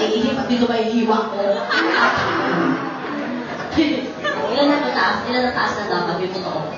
iihip at dito maihiwa ko. Ilan na taas na dapat yung totoo?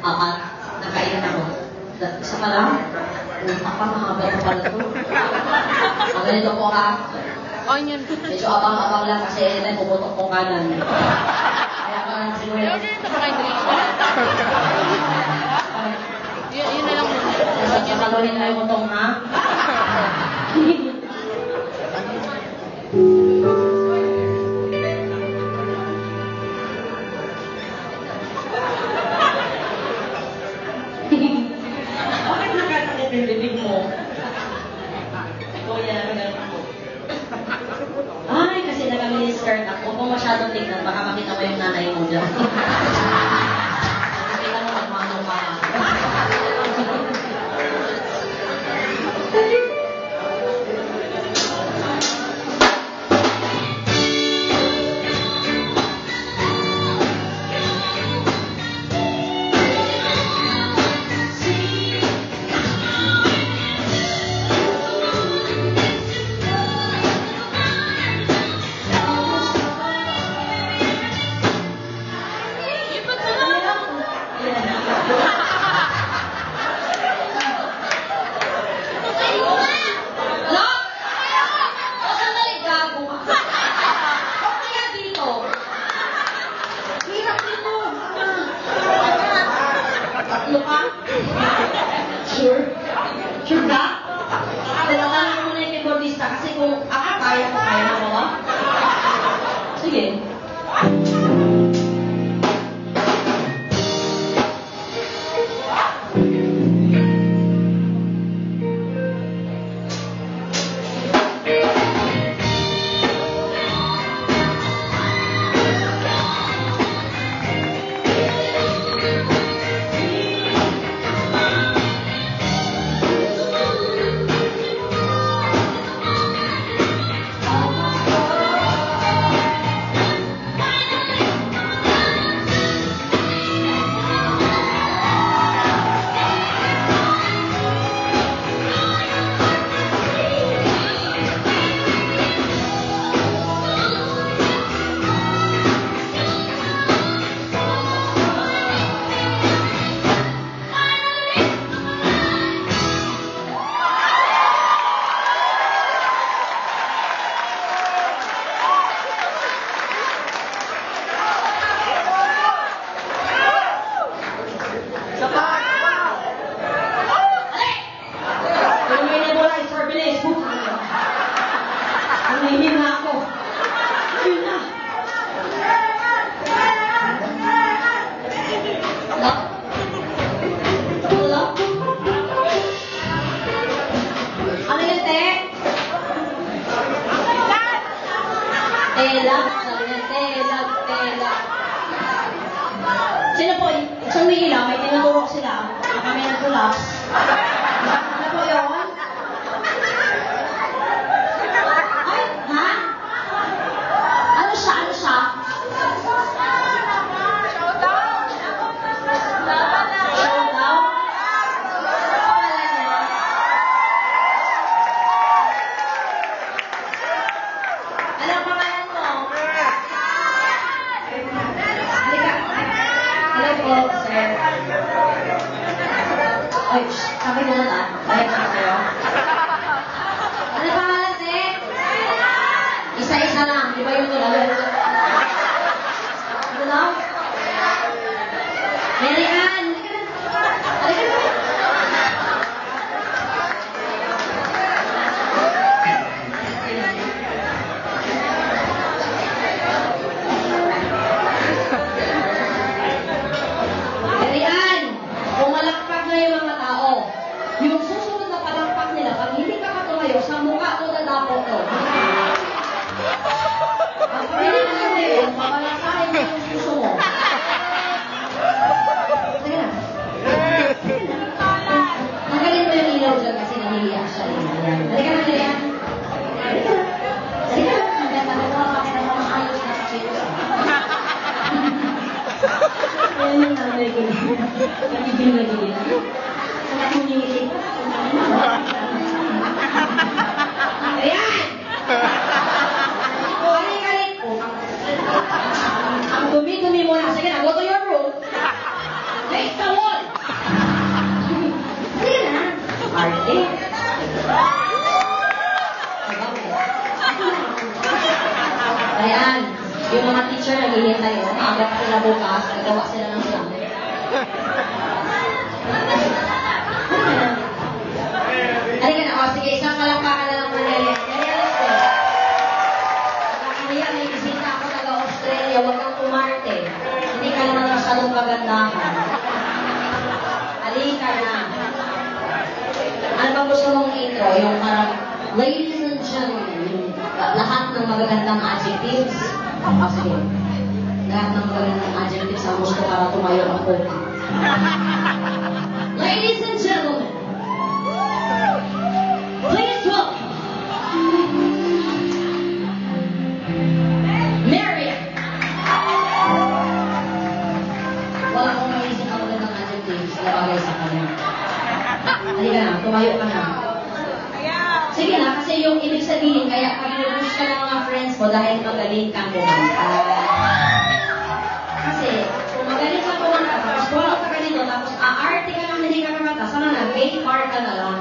4. Nakailan ako. Isa pa lang? Mahaba na pala ito. Ganito po ha. Medyo abang-abang lang kasi may pumutok po kanan. Kaya ka lang siguro. Yun na lang muna. Sasaluhin na yung utong ha. Bakit nakakakit yung bibig mo? Kuya, ay, kasi nag-mini-skirt ako. Kung masyadong tignan, baka makita mo yung nanay mo dyan. Kailan mo magmano ka. Sure? Sure ka? Dalawa mo muna yung keyboardista kasi kung ako kaya mo ba? Sige. Sino po? Isang may ilaw, may tinuturo sila. Baka may nag-collapse. Ano po yun? Ay, ha? Ano siya? Ano siya? Showdown? Showdown? Ano pangalan mo? Hello po, sir. Ay, sabi ko na lang. Balik na kayo. Ano pangalan, te? Isa-isa lang. Di ba yung tulad? Ano daw? Mary Ann! Halika na. Mary Ann! Pumalakpak na yung mga tao. Yung susunod na palakpak nila, pag hindi ka tumayo, sa mukha ko dadapot ko. Pag hindi ka tumayo, papalasahin mo yung suso mo. Sige na. Tanggalin mo yung ilaw dyan kasi nahihiya siya. Halika na, Mary Ann. Halika na. Sige na. Hanggang nakakapakit na mga ayos na kasi. Ayan yung nanay ko. Nagiging nagiging. Sa nakikinig. Ayan! Ayan, yung mga teacher naghihintay, maaga pa sila bukas, nagawa sila ng slang. Halika na, o sige, isang kalakpakan na lang po Nelly. Nelly, alas ko. Nakakahiya, may bisita ako taga-Australia, huwag kang umarte. Hindi ka naman masyadong kagandahan. Halika na. Ano bang gusto mong intro? Yung parang, ladies and gentlemen, yung lahat ng magagandang adjectives. Sige. Lahat ng magagandang adjectives ang gusto para tumayo ako. Ladies and gentlemen, please welcome Marian. Wala akong maisip na magandang adjectives na bagay sa kanya. Halika na, tumayo ka na. Sige na, kasi yung ibig sabihin, kaya pag-introduce ka ng mga friends mo dahil magaling kang kumanta. Kasi, kung magaling kang kumanta, tapos wala ka ganito, tapos aarte ka ng hindi ka kumanta, sana na, gay bar ka na lang.